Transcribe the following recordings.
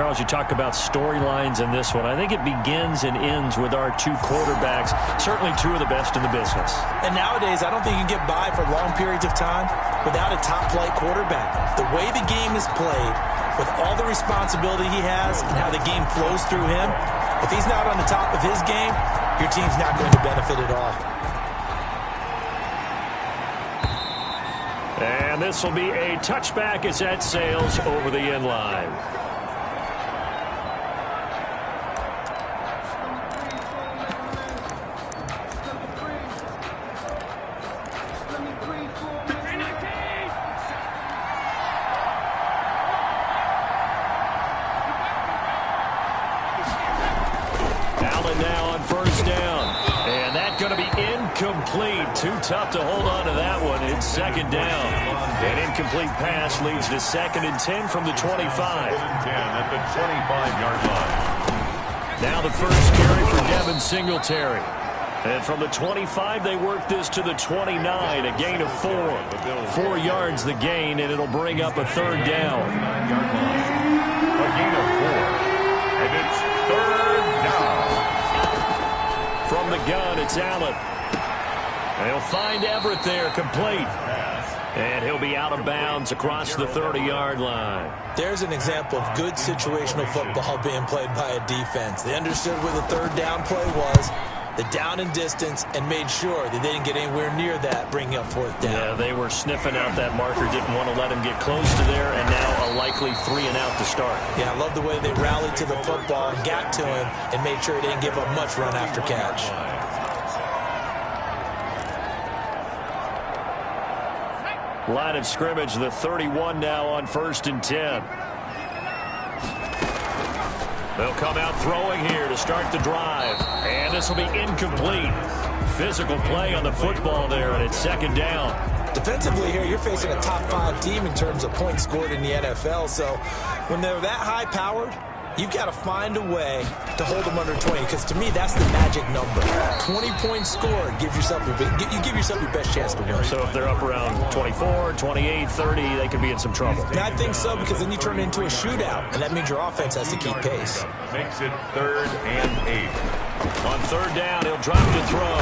Charles, you talk about storylines in this one. I think it begins and ends with our two quarterbacks, certainly two of the best in the business. And nowadays, I don't think you can get by for long periods of time without a top-flight quarterback. The way the game is played, with all the responsibility he has and how the game flows through him, if he's not on the top of his game, your team's not going to benefit at all. And this will be a touchback as that sails over the end line. Allen now on first down. And that's going to be incomplete. Too tough to hold on to that one. It's second down. An incomplete pass leads to 2nd and 10 from the 25. 2nd and 10 at the 25-yard line. Now the first carry for Devin Singletary. And from the 25, they work this to the 29, a gain of 4. 4 yards the gain, and it'll bring up a third down. A gain of 4. And it's third down. From the gun, it's Allen. They'll find Everett there, complete. And he'll be out of bounds across the 30-yard line. There's an example of good situational football being played by a defense. They understood where the third down play was, the down and distance, and made sure that they didn't get anywhere near that, bringing up fourth down. Yeah, they were sniffing out that marker, didn't want to let him get close to there, and now a likely 3 and out to start. Yeah, I love the way they rallied to the football and got to him and made sure he didn't give up much run after catch. Line of scrimmage, the 31 now on 1st and 10. They'll come out throwing here to start the drive. And this will be incomplete. Physical play on the football there, and it's 2nd down. Defensively here, you're facing a top-5 team in terms of points scored in the NFL. So when they're that high-powered, you've got to find a way to hold them under 20, because to me, that's the magic number. 20 points scored gives yourself you give yourself your best chance to win. So if they're up around 24, 28, 30, they could be in some trouble. And I think so, because then you turn it into a shootout, and that means your offense has to keep pace. Makes it 3rd and 8. On 3rd down, he'll drop to throw.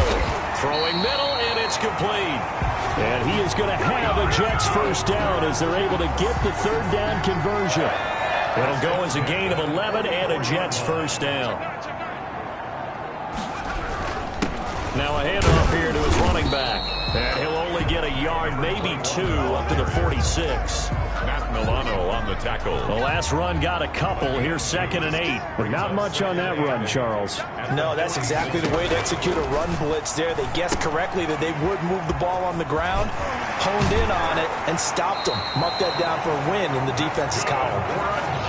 Throwing middle, and it's complete. And he is going to have a Jets first down as they're able to get the 3rd down conversion. It'll go as a gain of 11 and a Jets first down. Now a handoff here to his running back. And he'll only get a yard, maybe 2, up to the 46. Matt Milano on the tackle. The last run got a couple. Here's 2nd and 8. But not much on that run, Charles. No, that's exactly the way to execute a run blitz there. They guessed correctly that they would move the ball on the ground, honed in on it, and stopped them. Marked that down for a win in the defense's column.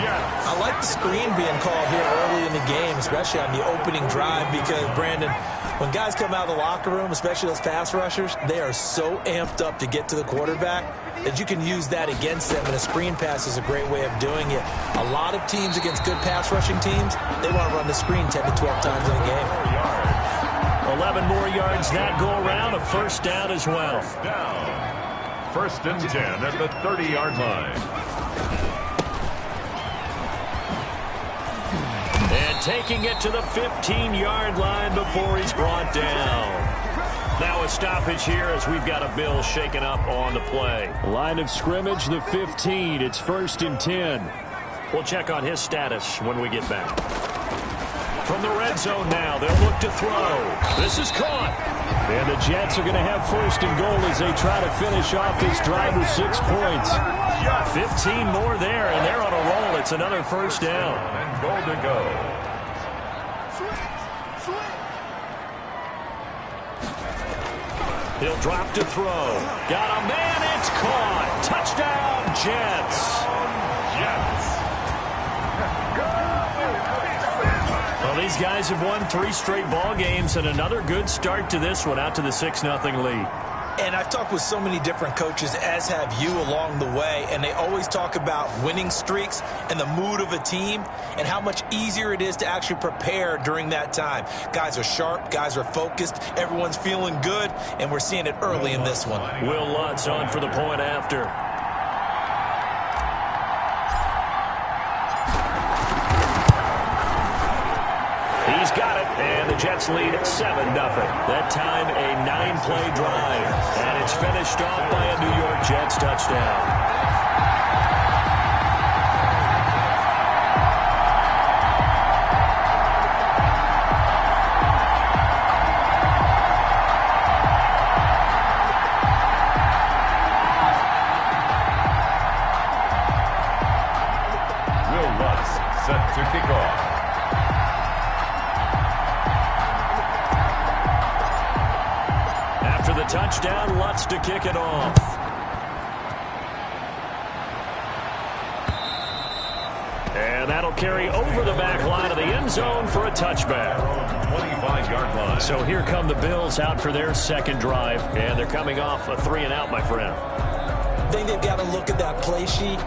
I like the screen being called here early in the game, especially on the opening drive, because, Brandon, when guys come out of the locker room, especially those pass rushers, they are so amped up to get to the quarterback that you can use that against them, and a screen pass is a great way of doing it. A lot of teams against good pass rushing teams, they want to run the screen 10 to 12 times in a game. 11 more yards that go around, a first down as well. 1st and 10 at the 30-yard line. And taking it to the 15-yard line before he's brought down. Now a stoppage here as we've got a Bill shaken up on the play. Line of scrimmage, the 15. It's 1st and 10. We'll check on his status when we get back. From the red zone now, they'll look to throw. This is caught. And the Jets are going to have 1st and goal as they try to finish off this drive with 6 points. 15 more there, and they're on a roll. It's another first down. And goal to go. He'll drop to throw. Got a man. It's caught. Touchdown, Jets. Well, these guys have won 3 straight ball games, and another good start to this one, out to the 6-0 lead. And I've talked with so many different coaches, as have you, along the way, and they always talk about winning streaks and the mood of a team and how much easier it is to actually prepare during that time. Guys are sharp, guys are focused, everyone's feeling good, and we're seeing it early in this one. Will Lutz on for the point after. He's got it, and the Jets lead 7-0. That time, a 9-play drive. And it's finished off by a New York Jets touchdown. Set to kick off. After the touchdown, Lutz to kick it off. And that'll carry over the back line of the end zone for a touchback. 25-yard line. So here come the Bills out for their second drive, and they're coming off a 3-and-out, my friend. I think they've got to look at that play sheet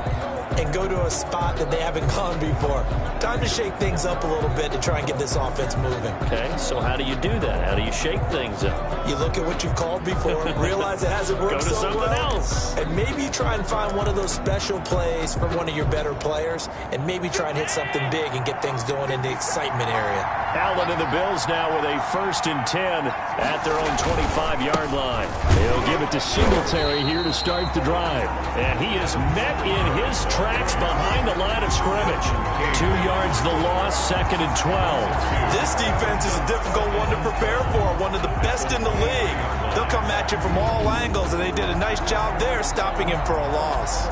and go to a spot that they haven't gone before. Time to shake things up a little bit to try and get this offense moving. Okay, so how do you do that? How do you shake things up? You look at what you've called before, realize it hasn't worked Go to so something well, else. and maybe you try and find one of those special plays from one of your better players, and maybe try and hit something big and get things going in the excitement area. Allen and the Bills now with a 1st and 10 at their own 25-yard line. They'll give it to Singletary here to start the drive. And he is met in his tracks behind the line of scrimmage. 2 yards the loss, 2nd and 12. This defense is a difficult one to prepare for, one of the best in the league. They'll come at you from all angles, and they did a nice job there stopping him for a loss.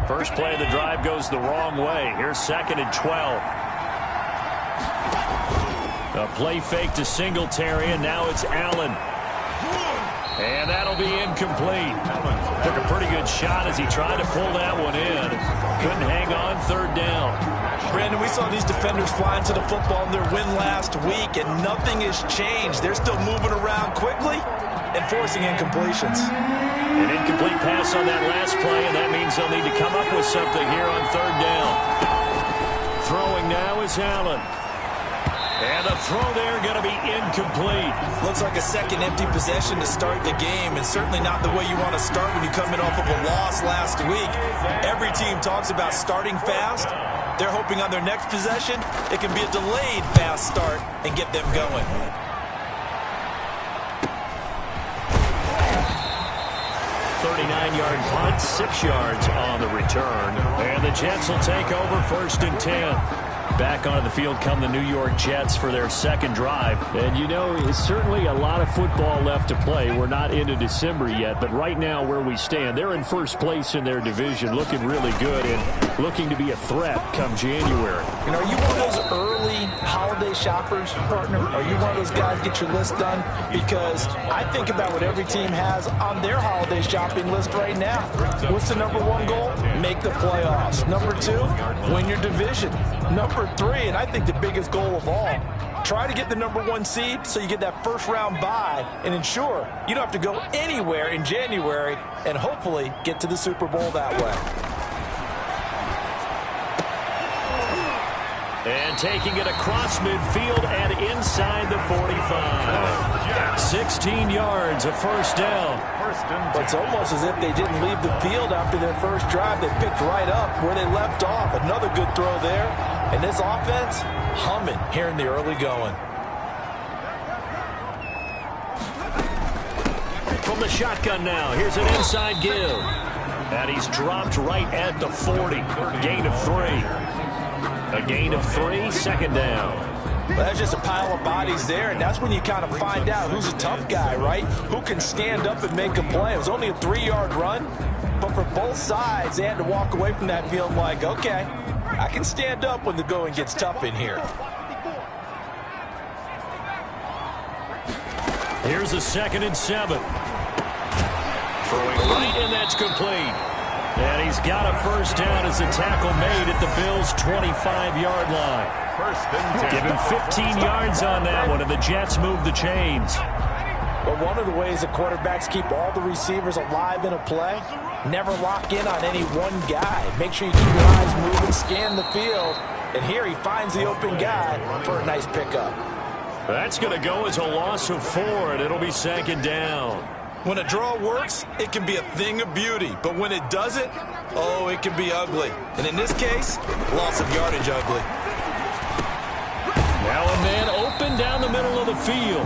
First play of the drive goes the wrong way. Here's 2nd and 12. A play fake to Singletary, and now it's Allen. And that'll be incomplete. Took a pretty good shot as he tried to pull that one in. Couldn't hang on, 3rd down. Brandon, we saw these defenders flying to the football in their win last week, and nothing has changed. They're still moving around quickly and forcing incompletions. An incomplete pass on that last play, and that means they'll need to come up with something here on 3rd down. Throwing now is Allen. And the throw there going to be incomplete. Looks like a second empty possession to start the game, and certainly not the way you want to start when you're coming off of a loss last week. Every team talks about starting fast. They're hoping on their next possession it can be a delayed fast start and get them going. Yard punt, 6 yards on the return. And the Jets will take over 1st and 10. Back onto the field come the New York Jets for their second drive. And, you know, it's certainly a lot of football left to play. We're not into December yet, but right now where we stand, they're in first place in their division, looking really good and looking to be a threat come January. You know, are you one of those early holiday shoppers, partner? Are you one of those guys get your list done? Because I think about what every team has on their holiday shopping list right now. What's the #1 goal? Make the playoffs. #2, win your division. #3, and I think the biggest goal of all, try to get the #1 seed so you get that first-round bye and ensure you don't have to go anywhere in January and hopefully get to the Super Bowl that way. And taking it across midfield and inside the 45. 16 yards, a 1st down. It's almost as if they didn't leave the field after their first drive. They picked right up where they left off. Another good throw there. And this offense, humming here in the early going. From the shotgun now, here's an inside give. And he's dropped right at the 40. Gain of 3. A gain of 3, 2nd down. Well, that's just a pile of bodies there, and that's when you kind of find out who's a tough guy, right? Who can stand up and make a play. It was only a 3-yard run, but for both sides, they had to walk away from that feeling like, okay, I can stand up when the going gets tough in here. Here's a 2nd and 7. Throwing right, and that's complete. And he's got a 1st down as a tackle made at the Bills' 25-yard line. 1st and 10. Give him 15 yards on that one, and the Jets move the chains. But one of the ways that quarterbacks keep all the receivers alive in a play, never lock in on any one guy. Make sure you keep your eyes moving, scan the field, And here he finds the open guy for a nice pickup. That's going to go as a loss of 4, and it'll be 2nd down. When a draw works, it can be a thing of beauty. But when it doesn't, oh, it can be ugly. And in this case, loss of yardage ugly. Now a man open down the middle of the field.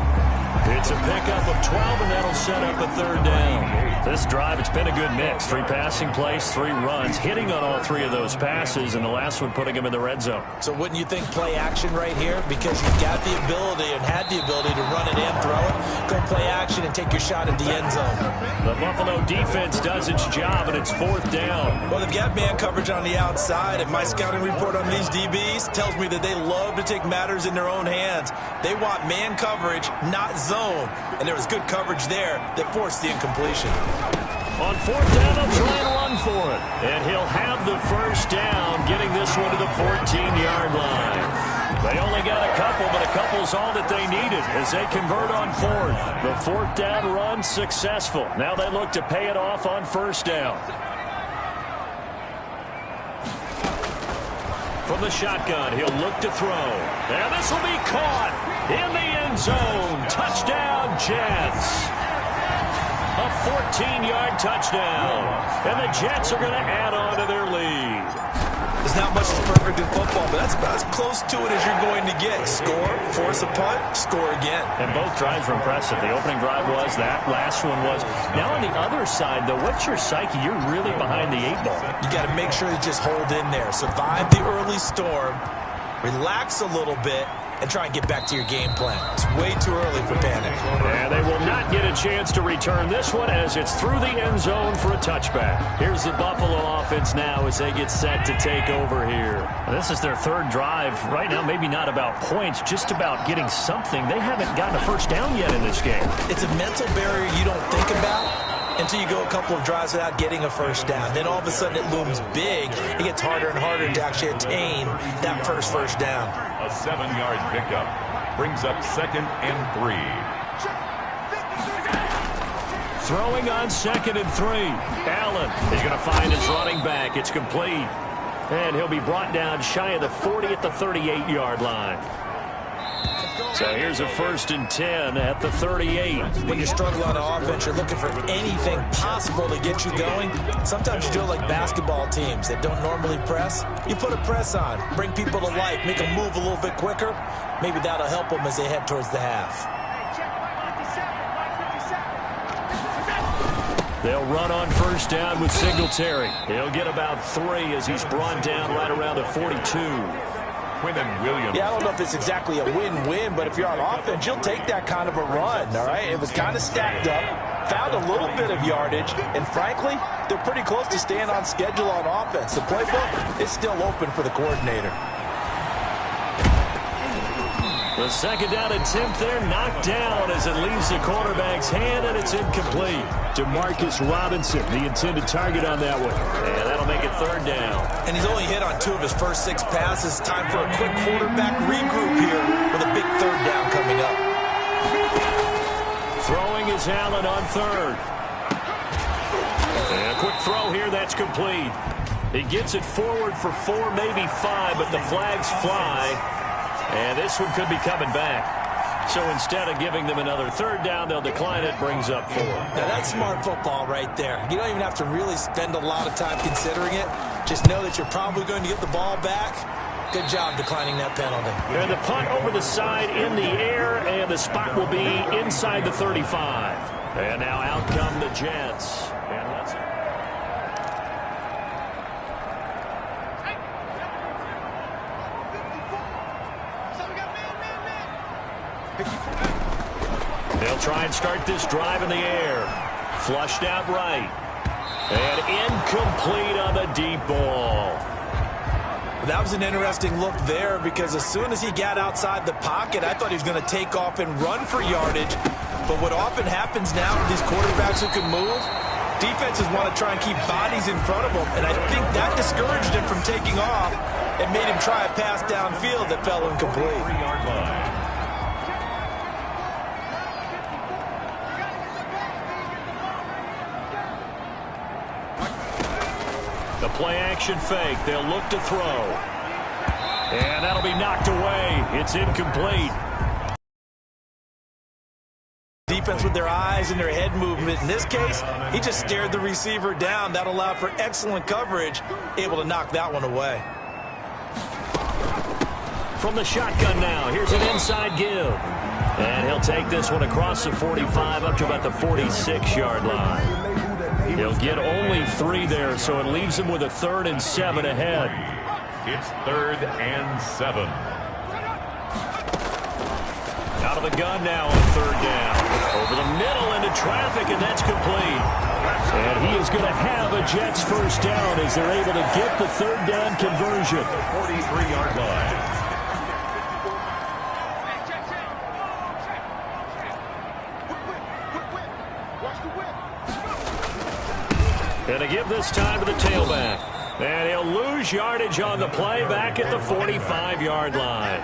It's a pickup of 12, and that'll set up a 3rd down. This drive, it's been a good mix. 3 passing plays, 3 runs, hitting on all 3 of those passes, and the last one putting him in the red zone. So wouldn't you think play action right here? Because you've got the ability and had the ability to run it and throw it. Go play action and take your shot at the end zone. The Buffalo defense does its job, and it's 4th down. Well, they've got man coverage on the outside, and my scouting report on these DBs tells me that they love to take matters in their own hands. They want man coverage, not zone. And there was good coverage there that forced the incompletion. On 4th down, they'll try and run for it. And he'll have the 1st down, getting this one to the 14-yard line. They only got a couple, but a couple's all that they needed as they convert on 4th. The 4th down run successful. Now they look to pay it off on 1st down. From the shotgun, he'll look to throw. And this will be caught in the end zone. Touchdown, Jets. A 14-yard touchdown. And the Jets are going to add on to their lead. There's not much that's perfect in football, but that's about as close to it as you're going to get. Score, force a punt, score again. And both drives were impressive. The opening drive was, that last one was. Now on the other side, though, what's your psyche? You're really behind the 8 ball. You got to make sure you just hold in there. Survive the early storm, relax a little bit, and try and get back to your game plan. It's way too early for panic. And they will not get a chance to return this one as it's through the end zone for a touchback. Here's the Buffalo offense now as they get set to take over here. This is their 3rd drive. Right now, maybe not about points, just about getting something. They haven't gotten a 1st down yet in this game. It's a mental barrier you don't think about until you go a couple of drives without getting a 1st down. Then all of a sudden it looms big. It gets harder and harder to actually attain that first down. A 7-yard pickup brings up 2nd and 3. Throwing on 2nd and 3. Allen is going to find his running back. It's complete. And he'll be brought down shy of the 40 at the 38-yard line. So here's a 1st and 10 at the 38. When you struggle on offense, you're looking for anything possible to get you going. Sometimes you do it like basketball teams that don't normally press. You put a press on, bring people to life, make them move a little bit quicker. Maybe that'll help them as they head towards the half. They'll run on 1st down with Singletary. He'll get about 3 as he's brought down right around the 42. Williams. Yeah, I don't know if it's exactly a win-win, but if you're on offense, you'll take that kind of a run, all right? It was kind of stacked up, found a little bit of yardage, and frankly, they're pretty close to staying on schedule on offense. The playbook is still open for the coordinator. The 2nd down attempt there knocked down as it leaves the quarterback's hand, and it's incomplete. Demarcus Robinson, the intended target on that one. And that'll make it 3rd down. And he's only hit on 2 of his first 6 passes. Time for a quick quarterback regroup here with a big 3rd down coming up. Throwing is Allen on 3rd. And a quick throw here, that's complete. He gets it forward for 4, maybe 5, but the flags fly. And this one could be coming back. So instead of giving them another 3rd down, they'll decline it, brings up 4. Now that's smart football right there. You don't even have to really spend a lot of time considering it. Just know that you're probably going to get the ball back. Good job declining that penalty. And the punt over the side in the air, and the spot will be inside the 35. And now out come the Jets. And let's... They'll try and start this drive in the air. Flushed out right. And incomplete on the deep ball. That was an interesting look there because as soon as he got outside the pocket, I thought he was going to take off and run for yardage. But what often happens now with these quarterbacks who can move, defenses want to try and keep bodies in front of them. And I think that discouraged him from taking off and made him try a pass downfield that fell incomplete. 3-yard line. The play action fake. They'll look to throw. And that'll be knocked away. It's incomplete. Defense with their eyes and their head movement. In this case, he just stared the receiver down. That allowed for excellent coverage, able to knock that one away. From the shotgun now, here's an inside give. And he'll take this one across the 45 up to about the 46-yard line. He'll get only 3 there, so it leaves him with a 3rd and 7 ahead. It's 3rd and 7. Out of the gun now on 3rd down. Over the middle into traffic, and that's complete. And he is going to have a Jets first down as they're able to get the 3rd down conversion. 43-yard line. And to give this time to the tailback. And he'll lose yardage on the play back at the 45-yard line.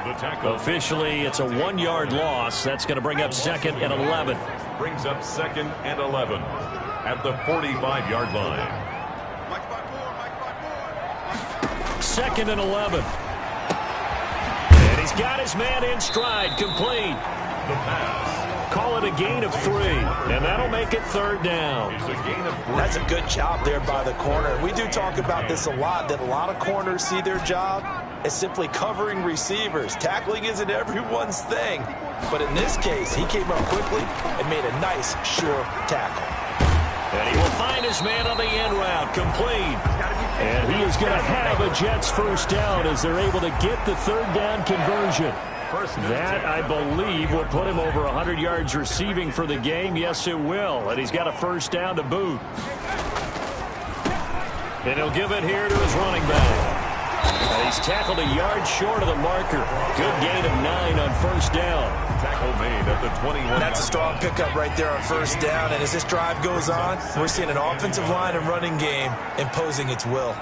Officially, it's a 1-yard loss. That's going to bring up 2nd and 11. Brings up 2nd and 11 at the 45-yard line. 2nd and 11. And he's got his man in stride, complete. The pass. Call it a gain of 3, and that'll make it 3rd down. It's a gain of 3. That's a good job there by the corner. We do talk about this a lot, that a lot of corners see their job as simply covering receivers. Tackling isn't everyone's thing. But in this case, he came up quickly and made a nice, sure tackle. And he will find his man on the end route, complete. And he is going to have a Jets first down as they're able to get the 3rd down conversion. That, I believe, will put him over 100 yards receiving for the game. Yes, it will. And he's got a first down to boot. And he'll give it here to his running back. And he's tackled a yard short of the marker. Good gain of 9 on first down. Tackle made at the 21. That's a strong pickup right there on first down. And as this drive goes on, we're seeing an offensive line and running game imposing its will.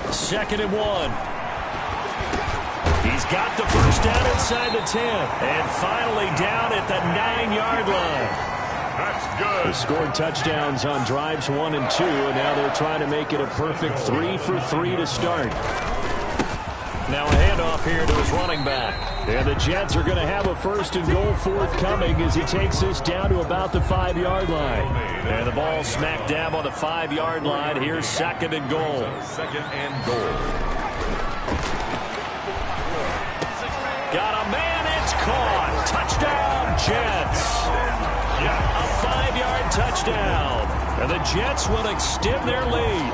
2nd and 1. He's got the first down inside the 10. And finally down at the 9-yard line. That's good. They scored touchdowns on drives 1 and 2, and now they're trying to make it a perfect 3 for 3 to start. Now a handoff here to his running back. And the Jets are going to have a 1st and goal forthcoming as he takes this down to about the 5-yard line. And the ball smack dab on the 5-yard line. Here's 2nd and goal. 2nd and goal. Got a man, it's caught. Touchdown, Jets. A 5-yard touchdown. And the Jets will extend their lead.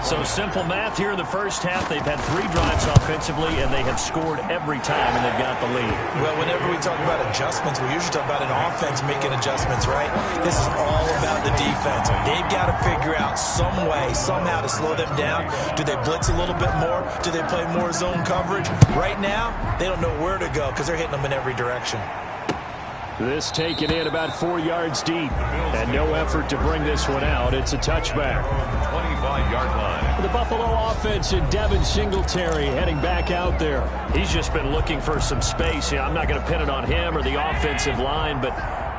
So simple math here in the first half. They've had 3 drives offensively, and they have scored every time, and they've got the lead. Well, whenever we talk about adjustments, we usually talk about an offense making adjustments, right? This is all about the defense. They've got to figure out some way, somehow to slow them down. Do they blitz a little bit more? Do they play more zone coverage? Right now, they don't know where to go because they're hitting them in every direction. This taken in about 4 yards deep, and no effort to bring this one out. It's a touchback. 25-yard line. The Buffalo offense and Devin Singletary heading back out there. He's just been looking for some space. I'm not going to pin it on him or the offensive line, but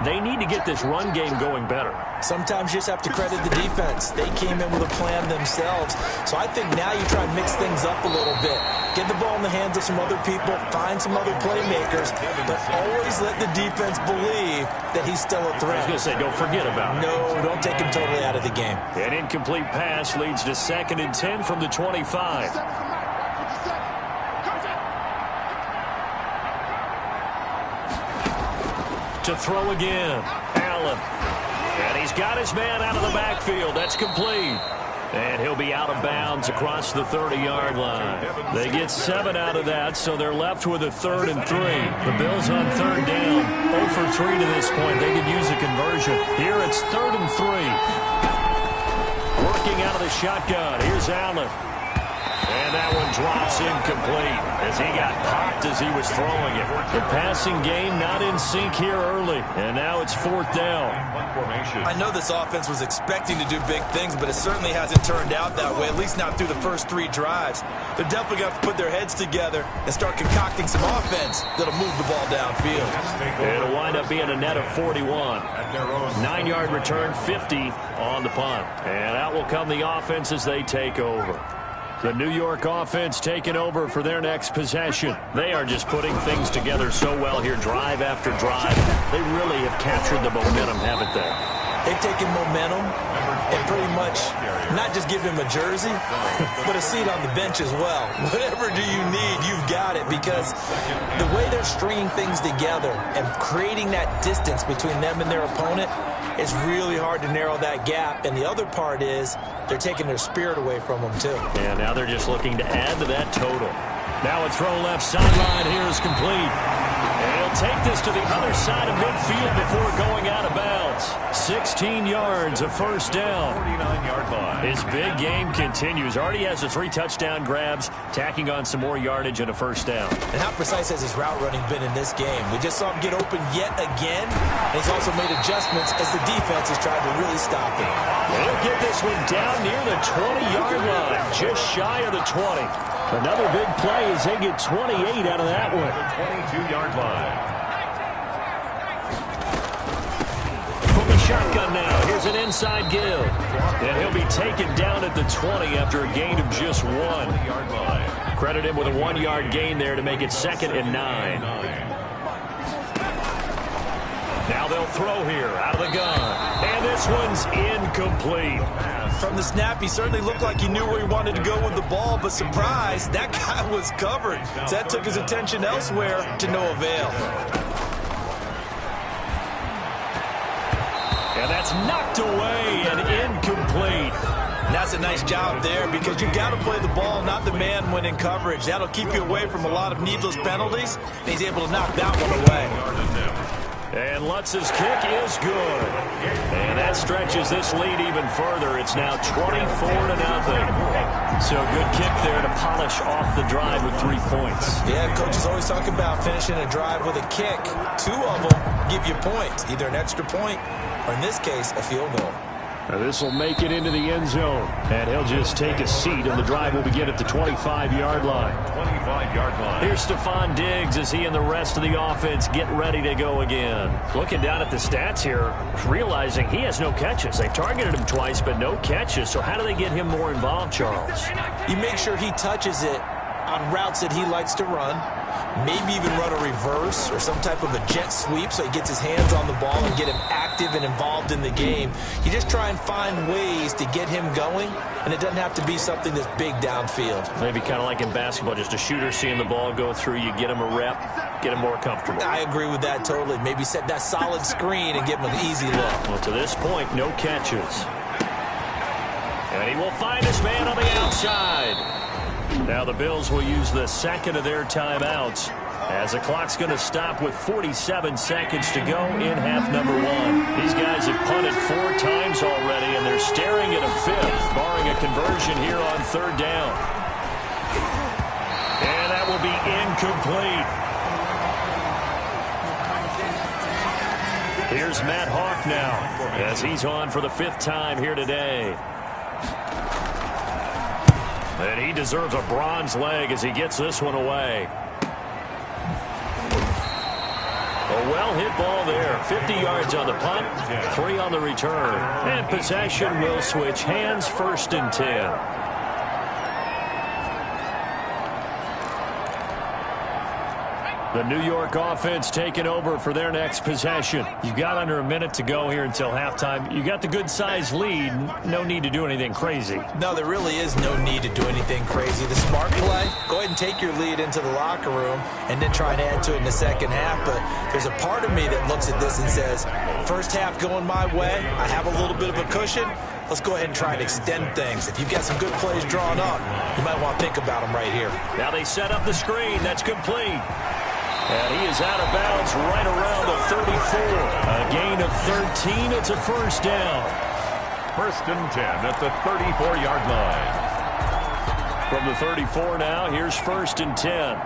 they need to get this run game going better. Sometimes you just have to credit the defense. They came in with a plan themselves. So I think now you try and mix things up a little bit. Get the ball in the hands of some other people, find some other playmakers, but always let the defense believe that he's still a threat. I was going to say, don't forget about it. No, don't take him totally out of the game. An incomplete pass leads to 2nd and 10 from the 25. To throw again, Allen. And he's got his man out of the backfield. That's complete. And he'll be out of bounds across the 30-yard line. They get 7 out of that, so they're left with a 3rd and 3. The Bills on 3rd down, 0 for 3 to this point. They could use a conversion. Here it's 3rd and 3. Working out of the shotgun. Here's Allen. And that one drops incomplete as he got popped as he was throwing it. The passing game not in sync here early, and now it's 4th down. I know this offense was expecting to do big things, but it certainly hasn't turned out that way, at least not through the first 3 drives. They're definitely going to have to put their heads together and start concocting some offense that'll move the ball downfield. It'll wind up being a net of 41. 9-yard return, 50 on the punt. And out will come the offense as they take over. The New York offense taking over for their next possession. They are just putting things together so well here, drive after drive. They really have captured the momentum, haven't they? They've taken momentum and pretty much not just give him a jersey, but a seat on the bench as well. Whatever do you need, you've got it, because the way they're stringing things together and creating that distance between them and their opponent, it's really hard to narrow that gap. And the other part is they're taking their spirit away from them, too. And now they're just looking to add to that total. Now a throw left sideline here is complete. And he'll take this to the other side of midfield before going out of bounds. 16 yards, a first down. 49-yard line. His big game continues. Already has the 3 touchdown grabs, tacking on some more yardage and a first down. And how precise has his route running been in this game? We just saw him get open yet again. And he's also made adjustments as the defense has tried to really stop him. He'll get this one down near the 20-yard line, just shy of the 20. Another big play as they get 28 out of that one. 22-yard line. From the shotgun now, here's an inside give. And he'll be taken down at the 20 after a gain of just 1. Credit him with a 1-yard gain there to make it 2nd and 9. Now they'll throw here out of the gun. And this one's incomplete. From the snap, he certainly looked like he knew where he wanted to go with the ball, but surprise, that guy was covered. So that took his attention elsewhere to no avail. And that's knocked away and incomplete. And that's a nice job there, because you've got to play the ball, not the man when in coverage. That'll keep you away from a lot of needless penalties. And he's able to knock that one away. And Lutz's kick is good. And that stretches this lead even further. It's now 24-0. So good kick there to polish off the drive with 3 points. Yeah, coaches always talk about finishing a drive with a kick. 2 of them give you points, either an extra point or, in this case, a field goal. Now this will make it into the end zone. And he'll just take a seat, and the drive will begin at the 25-yard line. 25-yard line. Here's Stephon Diggs as he and the rest of the offense get ready to go again. Looking down at the stats here, realizing he has no catches. They targeted him twice, but no catches. So how do they get him more involved, Charles? You make sure he touches it on routes that he likes to run. Maybe even run a reverse or some type of a jet sweep so he gets his hands on the ball and get him active and involved in the game. You just try and find ways to get him going, and it doesn't have to be something that's big downfield. Maybe kind of like in basketball, just a shooter seeing the ball go through, you get him a rep, get him more comfortable. I agree with that totally. Maybe set that solid screen and give him an easy look. Well, to this point, no catches. And he will find his man on the outside. Now the Bills will use the second of their timeouts as the clock's going to stop with 47 seconds to go in half number 1. These guys have punted 4 times already, and they're staring at a 5th, barring a conversion here on 3rd down. And that will be incomplete. Here's Matt Hawk now as he's on for the 5th time here today. And he deserves a bronze leg as he gets this one away. A well-hit ball there. 50 yards on the punt, 3 on the return. And possession will switch hands, 1st and 10. The New York offense taking over for their next possession. You've got under a minute to go here until halftime. You got the good-sized lead. No need to do anything crazy. No, there really is no need to do anything crazy. The smart play, go ahead and take your lead into the locker room and then try and add to it in the second half. But there's a part of me that looks at this and says, first half going my way, I have a little bit of a cushion. Let's go ahead and try and extend things. If you've got some good plays drawn up, you might want to think about them right here. Now they set up the screen. That's complete. And he is out of bounds right around the 34. A gain of 13. It's a 1st down. 1st and 10 at the 34-yard line. From the 34 now, here's 1st and 10.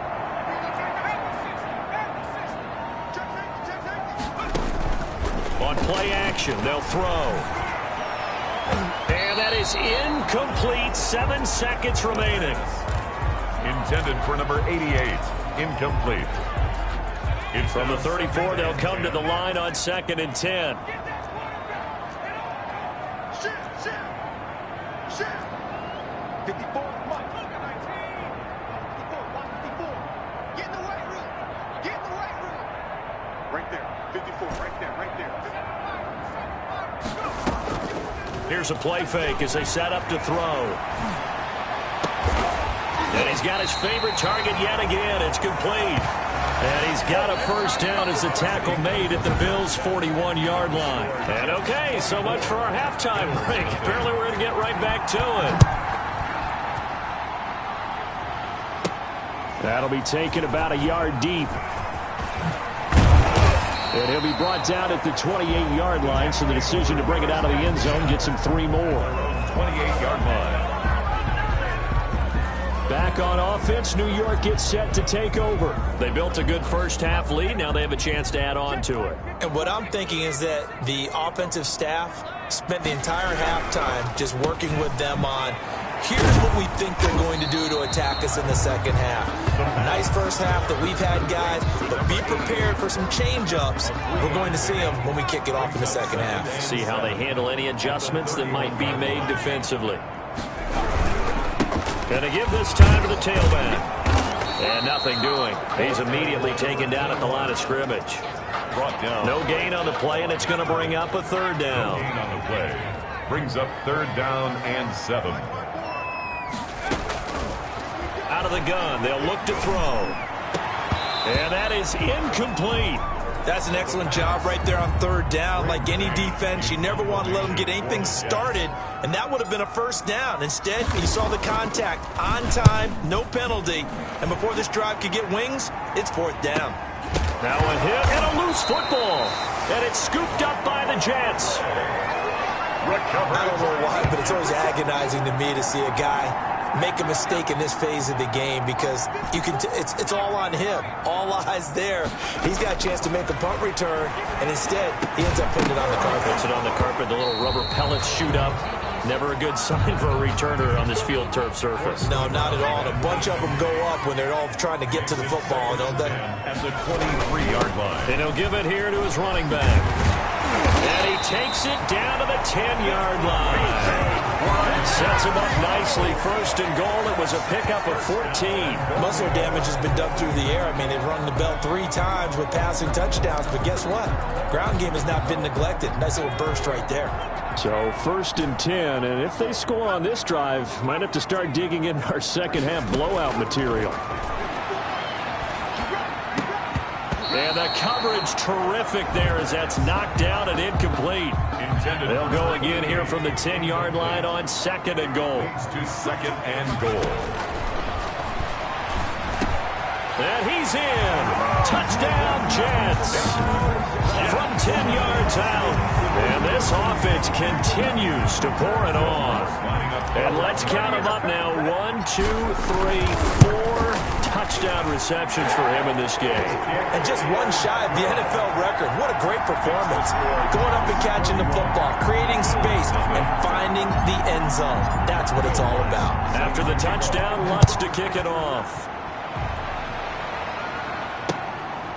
On play action, they'll throw. And that is incomplete. 7 seconds remaining. Intended for number 88. Incomplete. From the 34, they'll come to the line on 2nd and 10. Here's a play fake as they set up to throw. And he's got his favorite target yet again. It's complete. And he's got a first down as the tackle made at the Bills' 41-yard line. And okay, so much for our halftime break. Apparently we're going to get right back to it. That'll be taken about a yard deep. And he'll be brought down at the 28-yard line, so the decision to bring it out of the end zone gets him 3 more. 28-yard line. Back on offense, New York gets set to take over. They built a good first-half lead. Now they have a chance to add on to it. And what I'm thinking is that the offensive staff spent the entire halftime just working with them on, here's what we think they're going to do to attack us in the second half. Nice first half that we've had, guys, but be prepared for some change-ups. We're going to see them when we kick it off in the second half. See how they handle any adjustments that might be made defensively. Going to give this time to the tailback. And nothing doing. He's immediately taken down at the line of scrimmage. Brought down. No gain on the play, and it's going to bring up a third down. No gain on the play. Brings up 3rd down and 7. Out of the gun, they'll look to throw. And that is incomplete. That's an excellent job right there on 3rd down. Like any defense, you never want to let them get anything started, and that would have been a first down. Instead, you saw the contact on time, no penalty, and before this drive could get wings, it's 4th down. Now a hit and a loose football, and it's scooped up by the Jets. I don't know why, but it's always agonizing to me to see a guy make a mistake in this phase of the game, because you can it's all on him. All eyes there. He's got a chance to make a punt return, and instead he ends up putting it on the carpet. Puts it on the carpet. The little rubber pellets shoot up. Never a good sign for a returner on this field turf surface. No, not at all. And a bunch of them go up when they're all trying to get to the football, don't they? At the 23-yard line. And he'll give it here to his running back. And he takes it down to the 10-yard line. Sets him up nicely. 1st and goal. It was a pickup of 14. Most of their damage has been done through the air. I mean, they've rung the bell 3 times with passing touchdowns, but guess what? Ground game has not been neglected. Nice little burst right there. So 1st and 10, and if they score on this drive, might have to start digging in our second half blowout material. And the coverage terrific there as that's knocked down and incomplete. They'll go again here from the 10-yard line on 2nd and goal. To 2nd and goal. And he's in. Touchdown, Jets. From 10 yards out. And this offense continues to pour it on. And let's count them up now. 1, 2, 3, 4 touchdown receptions for him in this game. And just one shy of the NFL record. What a great performance. Going up and catching the football, creating space, and finding the end zone. That's what it's all about. After the touchdown, Lutz to kick it off.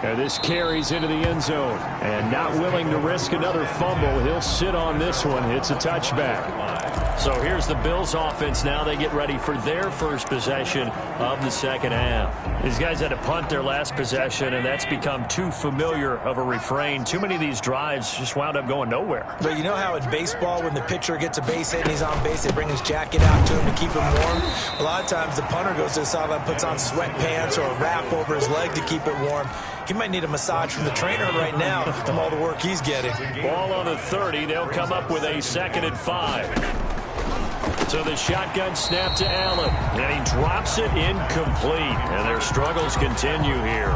And this carries into the end zone. And not willing to risk another fumble, he'll sit on this one. It's a touchback. So here's the Bills offense now. They get ready for their first possession of the second half. These guys had to punt their last possession, and that's become too familiar of a refrain. Too many of these drives just wound up going nowhere. But you know how in baseball, when the pitcher gets a base hit and he's on base, they bring his jacket out to him to keep him warm? A lot of times the punter goes to the sideline, puts on sweatpants or a wrap over his leg to keep it warm. He might need a massage from the trainer right now from all the work he's getting. Ball on the 30. They'll come up with a 2nd and 5. So the shotgun snap to Allen. And he drops it incomplete. And their struggles continue here.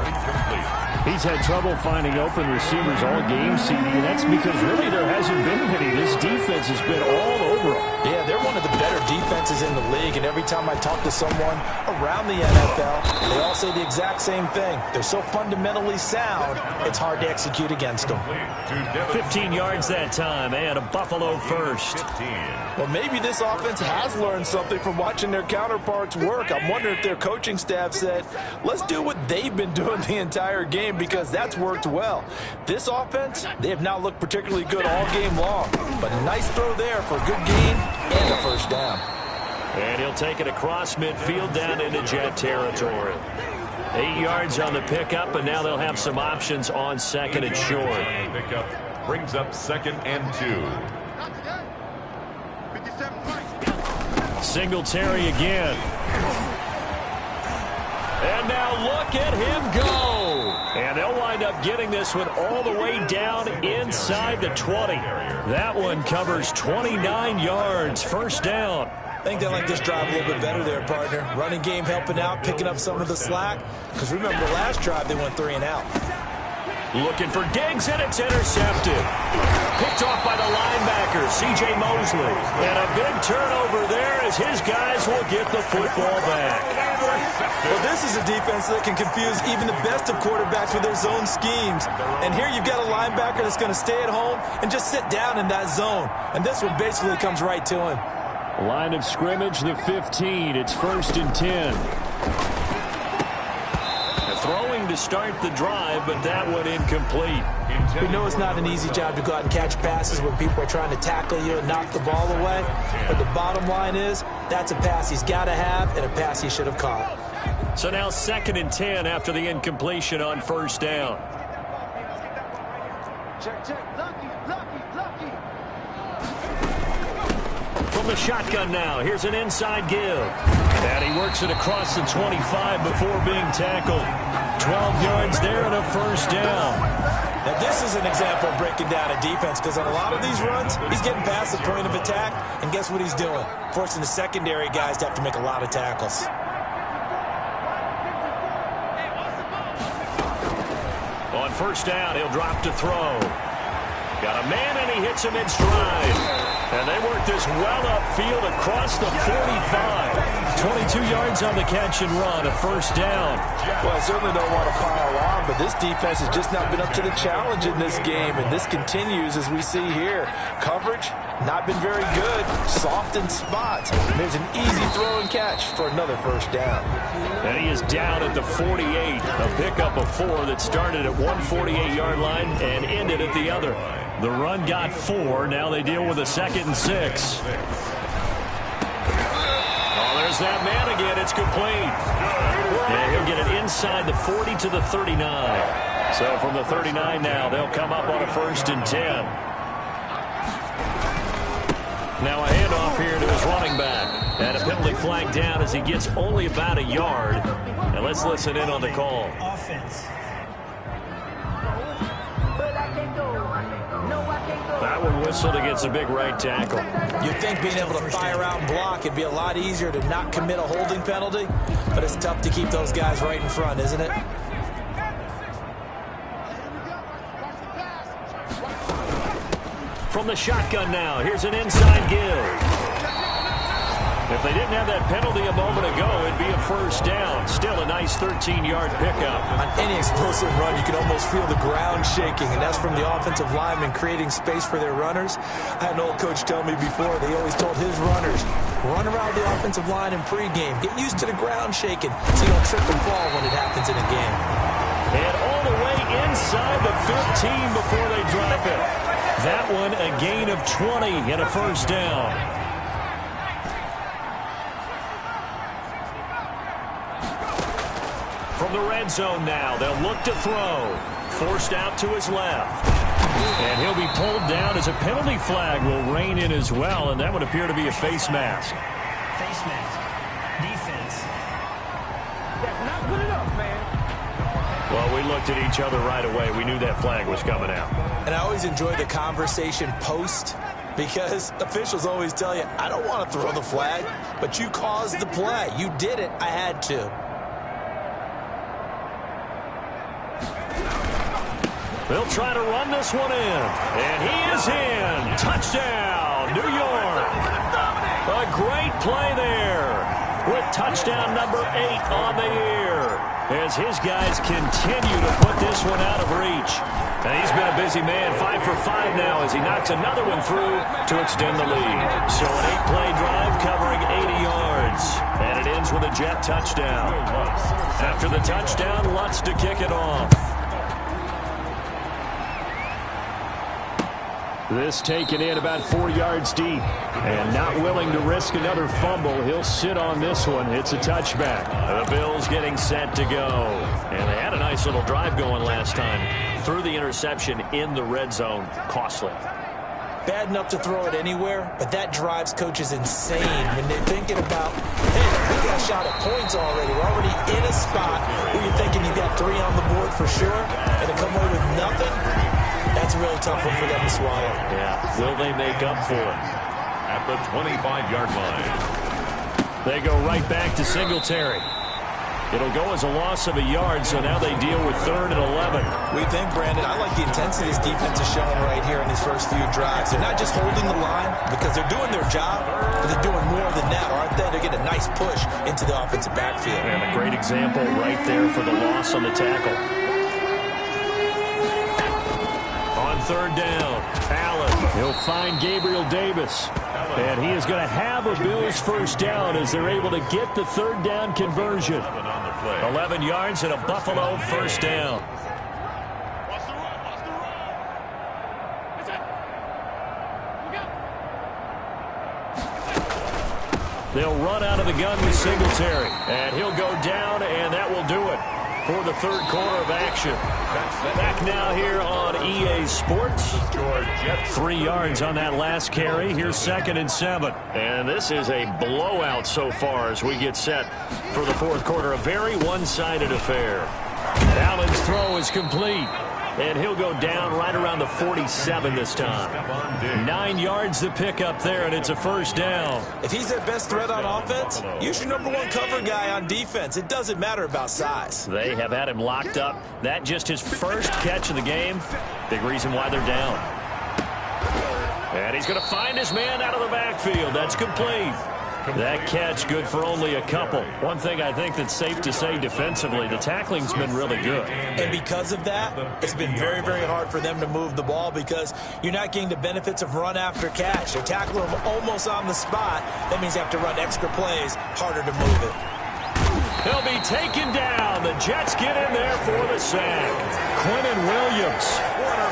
He's had trouble finding open receivers all game, CD, and that's because really there hasn't been many. This defense has been all over them. Yeah, they're one of the better defenses in the league, and every time I talk to someone around the NFL, they all say the exact same thing. They're so fundamentally sound, it's hard to execute against them. 15 yards that time, and a Buffalo first. Well, maybe this offense has learned something from watching their counterparts work. I'm wondering if their coaching staff said, let's do what they've been doing the entire game, because that's worked well. This offense, they have not looked particularly good all game long, but a nice throw there for a good gain and a first down. And he'll take it across midfield down into Jet territory. 8 yards on the pickup, and now they'll have some options on 2nd and short. Pickup brings up 2nd and 2. Singletary again. And now look at him go. And they'll wind up getting this one all the way down inside the 20. That one covers 29 yards. First down. I think they like this drive a little bit better there, partner. Running game helping out, picking up some of the slack. Because remember, the last drive, they went 3 and out. Looking for Diggs, and it's intercepted. Picked off by the linebacker, C.J. Mosley. And a big turnover there as his guys will get the football back. Well, this is a defense that can confuse even the best of quarterbacks with their zone schemes. And here you've got a linebacker that's going to stay at home and just sit down in that zone. And this one basically comes right to him. Line of scrimmage, the 15. It's 1st and 10. Throwing to start the drive, but that one incomplete. We know it's not an easy job to go out and catch passes when people are trying to tackle you and knock the ball away. But the bottom line is, that's a pass he's got to have and a pass he should have caught. So now 2nd and 10 after the incompletion on 1st down. Check. Lucky. From the shotgun now, here's an inside give. And he works it across the 25 before being tackled. 12 yards there and a 1st down. Now this is an example of breaking down a defense, because on a lot of these runs, he's getting past the point of attack, and guess what he's doing? Forcing the secondary guys to have to make a lot of tackles. On 1st down, he'll drop to throw. Got a man, and he hits him in stride. And they work this well upfield across the 45. 22 yards on the catch and run, a 1st down. Well, I certainly don't want to pile on, but this defense has just not been up to the challenge in this game, and this continues as we see here. Coverage, not been very good. Soft in spots. And there's an easy throw and catch for another 1st down. And he is down at the 48. A pickup of 4 that started at 148-yard line and ended at the other. The run got 4. Now they deal with a 2nd and 6. Oh, there's that man again. It's complete. And he'll get it inside the 40 to the 39. So from the 39 now, they'll come up on a 1st and 10. Now a handoff here to his running back. And a penalty flag down as he gets only about a yard. And let's listen in on the call. Offense. That one whistled against a big right tackle. You'd think being able to fire out and block it'd be a lot easier to not commit a holding penalty, but it's tough to keep those guys right in front, isn't it? From the shotgun now, here's an inside give. If they didn't have that penalty a moment ago, it'd be a 1st down. Still a nice 13-yard pickup. On any explosive run, you can almost feel the ground shaking, and that's from the offensive linemen creating space for their runners. I had an old coach tell me before, they always told his runners, run around the offensive line in pregame. Get used to the ground shaking so you don't trip and fall when it happens in a game. And all the way inside the 15 before they drop it. That one a gain of 20 and a 1st down. From the red zone now, they'll look to throw. Forced out to his left. And he'll be pulled down as a penalty flag will rein in as well, and that would appear to be a face mask. Face mask. Defense. That's not good enough, man. Well, we looked at each other right away. We knew that flag was coming out. And I always enjoy the conversation post, because officials always tell you, I don't want to throw the flag, but you caused the play. You did it. I had to. They'll try to run this one in. And he is in. Touchdown, New York. A great play there with touchdown number 8 on the year as his guys continue to put this one out of reach. And he's been a busy man, 5 for 5 now as he knocks another one through to extend the lead. So an 8-play drive covering 80 yards. And it ends with a Jet touchdown. After the touchdown, Lutz to kick it off. This taken in about 4 yards deep. And not willing to risk another fumble. He'll sit on this one. It's a touchback. The Bills getting set to go. And they had a nice little drive going last time. Threw the interception in the red zone. Costly. bad enough to throw it anywhere, but that drives coaches insane when they're thinking about, hey, we got a shot at points already. We're already in a spot where you're thinking you got 3 on the board for sure, and to come away with nothing, that's a really tough one for them to swallow. Yeah, will they make up for it? At the 25-yard line. They go right back to Singletary. It'll go as a loss of a yard, so now they deal with 3rd and 11. We think, Brandon, I like the intensity this defense is showing right here in these first few drives. They're not just holding the line because they're doing their job, but they're doing more than that, aren't they? They're getting a nice push into the offensive backfield. And a great example right there for the loss on the tackle. On 3rd down, Allen. He'll find Gabriel Davis. And he is going to have a Bills first down as they're able to get the 3rd down conversion. 11 yards and a Buffalo first down. They'll run out of the gun with Singletary. And he'll go down, and that will do it for the 3rd quarter of action. Back now here on EA Sports. 3 yards on that last carry. Here's 2nd and 7. And this is a blowout so far as we get set for the 4th quarter. A very one-sided affair. Allen's throw is complete. And he'll go down right around the 47 this time. 9 yards to pick up there, and it's a first down. If he's their best threat on offense, use your #1 cover guy on defense. It doesn't matter about size. They have had him locked up. That just his first catch of the game. Big reason why they're down. And he's going to find his man out of the backfield. That's complete. That catch good for only a couple. One thing I think that's safe to say defensively, the tackling's been really good. And because of that, it's been very, very hard for them to move the ball because you're not getting the benefits of run after catch. They tackle him almost on the spot. That means you have to run extra plays, harder to move it. He'll be taken down. The Jets get in there for the sack. Quinnen Williams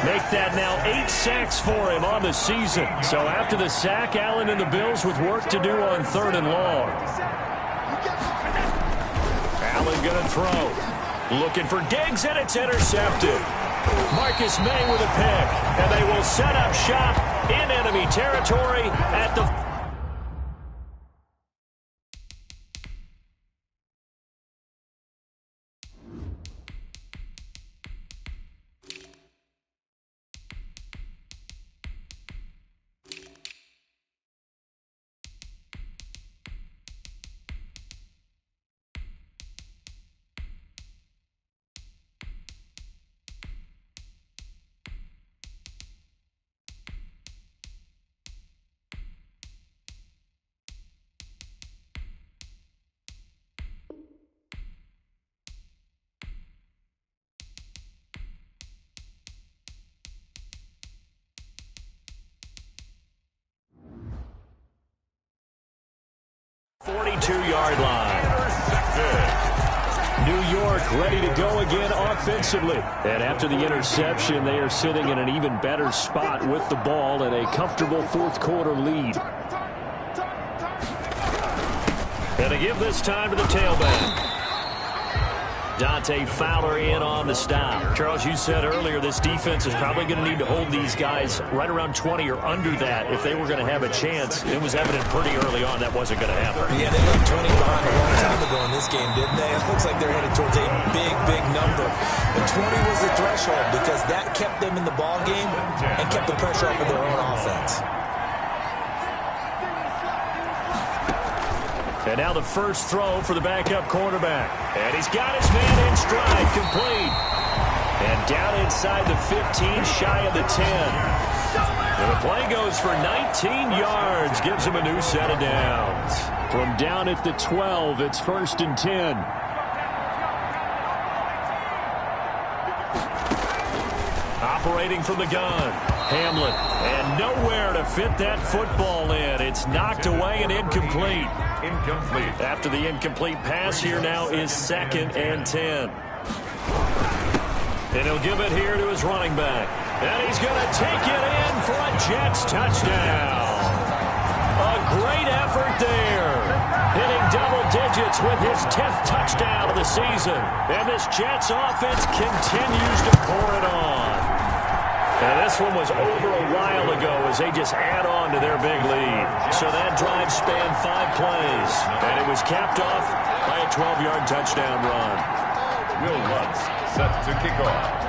make that now 8 sacks for him on the season. So after the sack, Allen and the Bills with work to do on 3rd and long. Allen going to throw. Looking for Diggs, and it's intercepted. Marcus May with a pick. And they will set up shop in enemy territory at the 42-yard line. New York ready to go again offensively. And after the interception, they are sitting in an even better spot with the ball and a comfortable 4th quarter lead. And to give this time to the tailback. Dante Fowler in on the stop. Charles, you said earlier this defense is probably going to need to hold these guys right around 20 or under that if they were going to have a chance. It was evident pretty early on that wasn't going to happen. Yeah, they left 20 behind a long time ago in this game, didn't they? It looks like they're headed towards a big, big number. But 20 was the threshold because that kept them in the ball game and kept the pressure off of their own offense. And now the first throw for the backup quarterback. And he's got his man in stride, complete. And down inside the 15, shy of the 10. And the play goes for 19 yards, gives him a new set of downs. From down at the 12, it's 1st and 10. Operating from the gun, Hamlin. And nowhere to fit that football in. It's knocked away and incomplete. Incomplete. After the incomplete pass, here now is 2nd and 10. And he'll give it here to his running back. And he's going to take it in for a Jets touchdown. A great effort there. Hitting double digits with his 10th touchdown of the season. And this Jets offense continues to pour it on. And this one was over a while ago as they just add on to their big lead. So that drive spanned 5 plays, and it was capped off by a 12-yard touchdown run. Will Lutz set to kick off.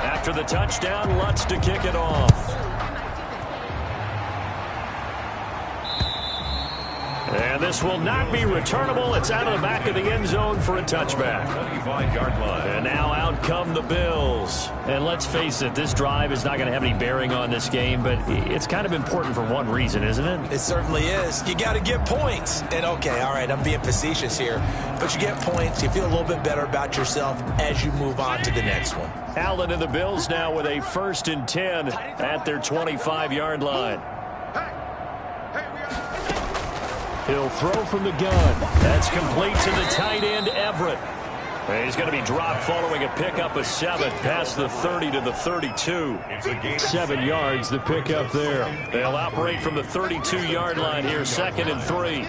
After the touchdown, Lutz to kick it off. And this will not be returnable. It's out of the back of the end zone for a touchback. 25-yard line. And now out come the Bills. And let's face it, this drive is not going to have any bearing on this game, but it's kind of important for one reason, isn't it? It certainly is. You got to get points. And, okay, all right, I'm being facetious here. But you get points. You feel a little bit better about yourself as you move on to the next one. Allen and the Bills now with a 1st and 10 at their 25-yard line. He'll throw from the gun. That's complete to the tight end, Everett. And he's going to be dropped following a pickup of 7 past the 30 to the 32. 7 yards, the pickup there. They'll operate from the 32-yard line here, 2nd and 3.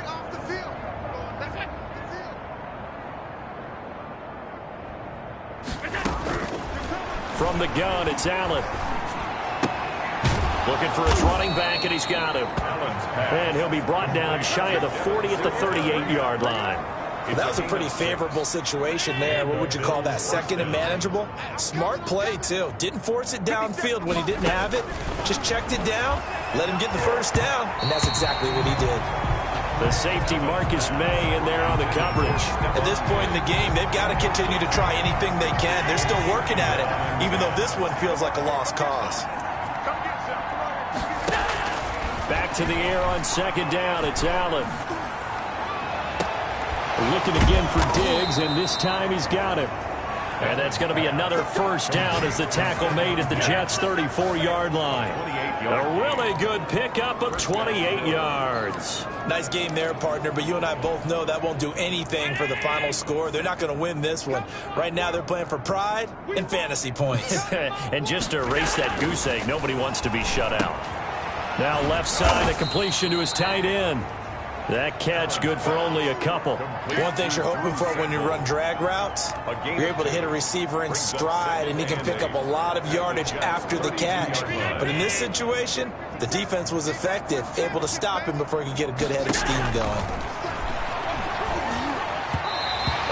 From the gun, it's Allen. Looking for his running back, and he's got him. And he'll be brought down shy of the 40 at the 38-yard line. That was a pretty favorable situation there. What would you call that? 2nd and manageable? Smart play, too. Didn't force it downfield when he didn't have it. Just checked it down, let him get the 1st down, and that's exactly what he did. The safety Marcus May in there on the coverage. At this point in the game, they've got to continue to try anything they can. They're still working at it, even though this one feels like a lost cause. Back to the air on 2nd down. It's Allen. Looking again for Diggs, and this time he's got him. And that's going to be another 1st down as the tackle made at the Jets' 34-yard line. A really good pickup of 28 yards. Nice game there, partner, but you and I both know that won't do anything for the final score. They're not going to win this one. Right now they're playing for pride and fantasy points. And just to erase that goose egg, nobody wants to be shut out. Now left side, a completion to his tight end. That catch good for only a couple. One thing you're hoping for when you run drag routes, you're able to hit a receiver in stride, and he can pick up a lot of yardage after the catch. But in this situation, the defense was effective, able to stop him before he could get a good head of steam going.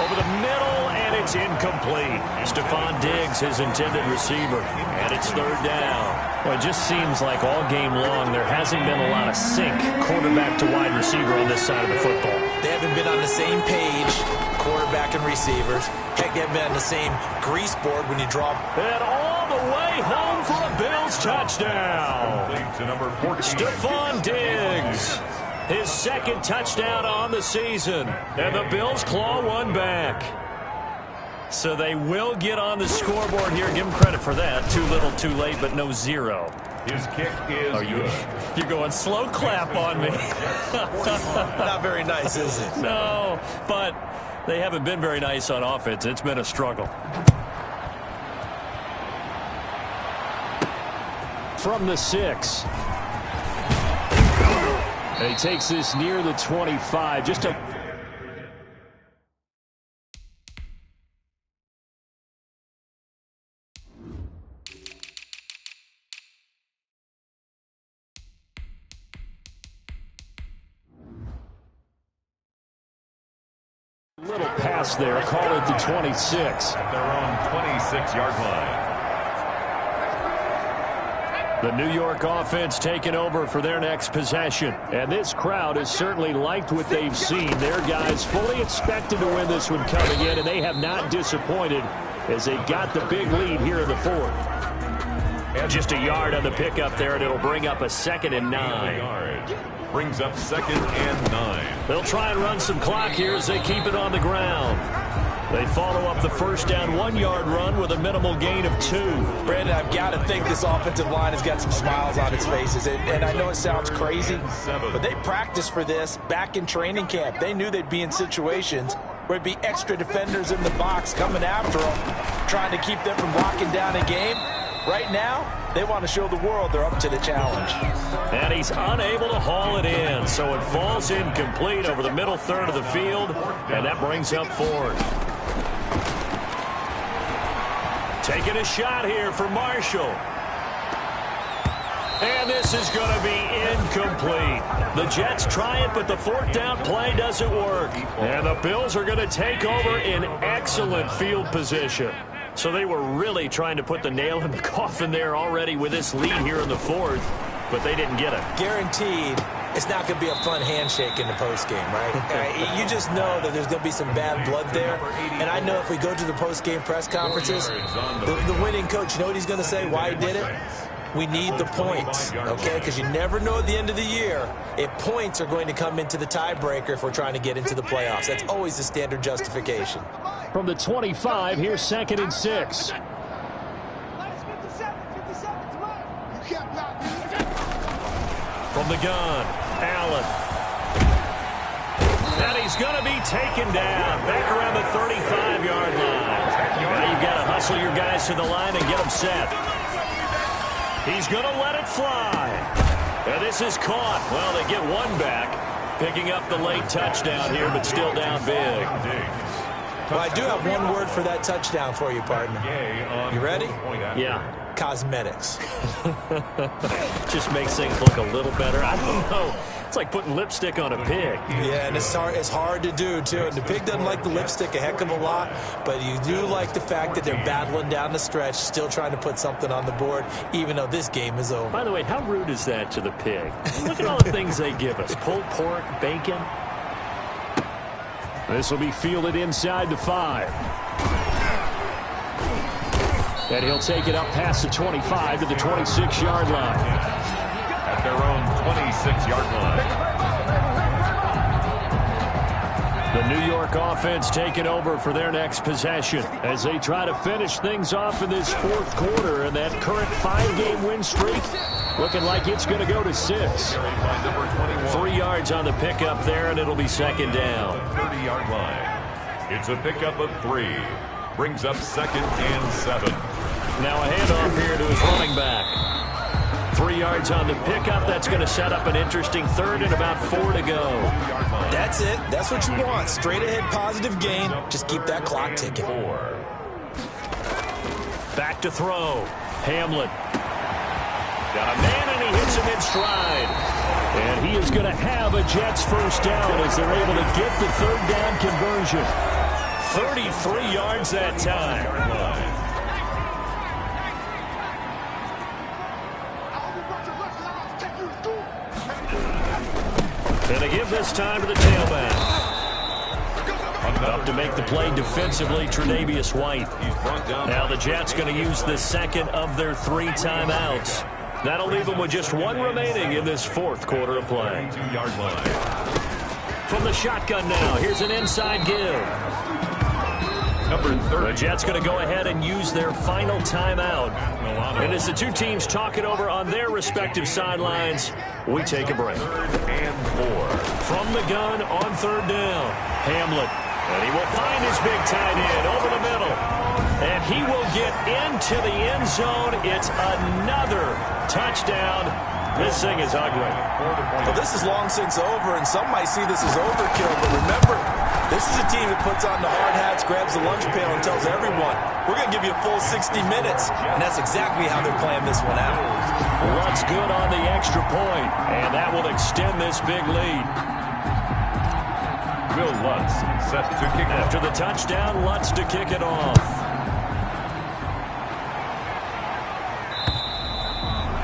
Over the middle, and it's incomplete. Stephon Diggs, his intended receiver, and it's 3rd down. Well, it just seems like all game long there hasn't been a lot of sync quarterback to wide receiver on this side of the football. They haven't been on the same page, quarterback and receivers. Heck, they haven't been on the same grease board when you drop. And all the way home for a Bills touchdown. To number 14. Stephon Diggs. His 2nd touchdown on the season. And the Bills claw one back. So they will get on the scoreboard here. Give them credit for that. Too little, too late, but no 0. His kick is You're going slow clap on me. Not very nice, is it? No, but they haven't been very nice on offense. It's been a struggle. From the 6. And he takes this near the 25. Just a... little pass there. Call it the 26. at their own 26-yard line. The New York offense taking over for their next possession. And this crowd has certainly liked what they've seen. Their guys fully expected to win this one coming in, and they have not disappointed as they got the big lead here in the 4th. And just a yard on the pickup there, and it'll bring up a 2nd and 9. Brings up 2nd and 9. They'll try and run some clock here as they keep it on the ground. They follow up the 1st down 1-yard run with a minimal gain of 2. Brandon, I've got to think this offensive line has got some smiles on its faces. And I know it sounds crazy, but they practiced for this back in training camp. They knew they'd be in situations where it'd be extra defenders in the box coming after them, trying to keep them from locking down a game. Right now, they want to show the world they're up to the challenge. And he's unable to haul it in, so it falls incomplete over the middle third of the field, and that brings up 4th. Taking a shot here for Marshall. And this is going to be incomplete. The Jets try it, but the fourth down play doesn't work. And the Bills are going to take over in excellent field position. So they were really trying to put the nail in the coffin there already with this lead here in the fourth, but they didn't get it. Guaranteed it's not going to be a fun handshake in the postgame, right? You just know that there's going to be some bad blood there. And I know if we go to the postgame press conferences, the winning coach, you know what he's going to say, why he did it? We need the points, okay? Because you never know at the end of the year if points are going to come into the tiebreaker if we're trying to get into the playoffs. That's always the standard justification. From the 25, here's 2nd and 6. From the gun, Allen. And he's going to be taken down back around the 35-yard line. Now you've got to hustle your guys to the line and get them set. He's going to let it fly. And this is caught. Well, they get one back, picking up the late touchdown here, but still down big. Well, I do have one word for that touchdown for you, partner. You ready? Yeah. Cosmetics. Just makes things look a little better. I don't know. It's like putting lipstick on a pig. Yeah, and it's hard to do, too. And the pig doesn't like the lipstick a heck of a lot, but you do like the fact that they're battling down the stretch, still trying to put something on the board, even though this game is over. By the way, how rude is that to the pig? Look at all the things they give us. Pulled pork, bacon. This will be fielded inside the 5. And he'll take it up past the 25 to the 26-yard line. At their own 26-yard line. The New York offense taking over for their next possession as they try to finish things off in this fourth quarter, and that current 5-game win streak looking like it's going to go to 6. 3 yards on the pickup there, and it'll be 2nd down. 30-yard line. It's a pickup of 3. Brings up 2nd and 7. Now a handoff here to his running back. 3 yards on the pickup. That's going to set up an interesting 3rd and about 4 to go. That's it. That's what you want. Straight ahead positive gain. Just keep that clock ticking. Back to throw. Hamlin. Got a man, and he hits him in stride. And he is going to have a Jets first down as they're able to get the 3rd down conversion. 33 yards that time. And a give this time to the tailback. Up to make the play defensively, Tre'Davious White. Now the Jets going to use the 2nd of their 3 timeouts. That'll leave them with just 1 remaining in this 4th quarter of play. 2-yard line. From the shotgun now, here's an inside give. Number 30. The Jets going to go ahead and use their final timeout. And as the two teams talk it over on their respective sidelines, we take a break. 3rd and 4. From the gun on 3rd down, Hamlin. And he will find his big tight end over the middle. And he will get into the end zone. It's another touchdown. This thing is ugly. Well, this is long since over, and some might see this as overkill. But remember, this is a team that puts on the hard hats, grabs the lunch pail, and tells everyone, we're going to give you a full 60 minutes. And that's exactly how they're playing this one out. Lutz good on the extra point, and that will extend this big lead. Will Lutz set to kick off. After the touchdown, Lutz to kick it off.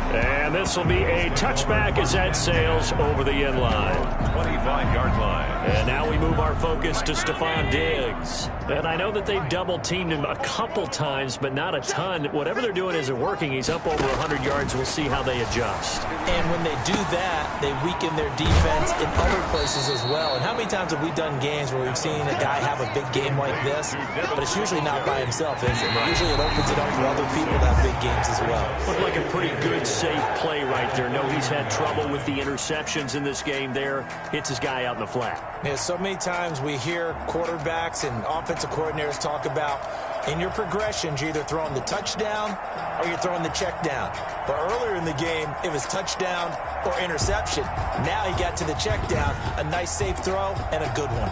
And this will be a touchback as that sails over the end line. 25-yard line. And now we move our focus to Stephon Diggs. And I know that they've double-teamed him a couple times, but not a ton. Whatever they're doing isn't working. He's up over 100 yards. We'll see how they adjust. And when they do that, they weaken their defense in other places as well. And how many times have we done games where we've seen a guy have a big game like this, but it's usually not by himself, is it? Usually it opens it up for other people to have big games as well. Looked like a pretty good, safe play right there. No, he's had trouble with the interceptions in this game there. Hits his guy out in the flat. Yeah, so many times we hear quarterbacks and offensive coordinators talk about in your progressions, you're either throwing the touchdown or you're throwing the check down. But earlier in the game, it was touchdown or interception. Now he got to the check down, a nice safe throw, and a good one.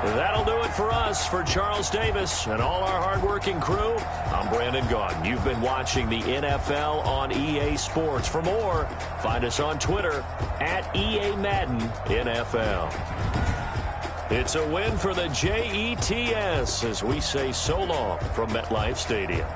That'll do it for us. For Charles Davis and all our hardworking crew, I'm Brandon Gaudin. You've been watching the NFL on EA Sports. For more, find us on Twitter at EA Madden NFL. It's a win for the Jets as we say so long from MetLife Stadium.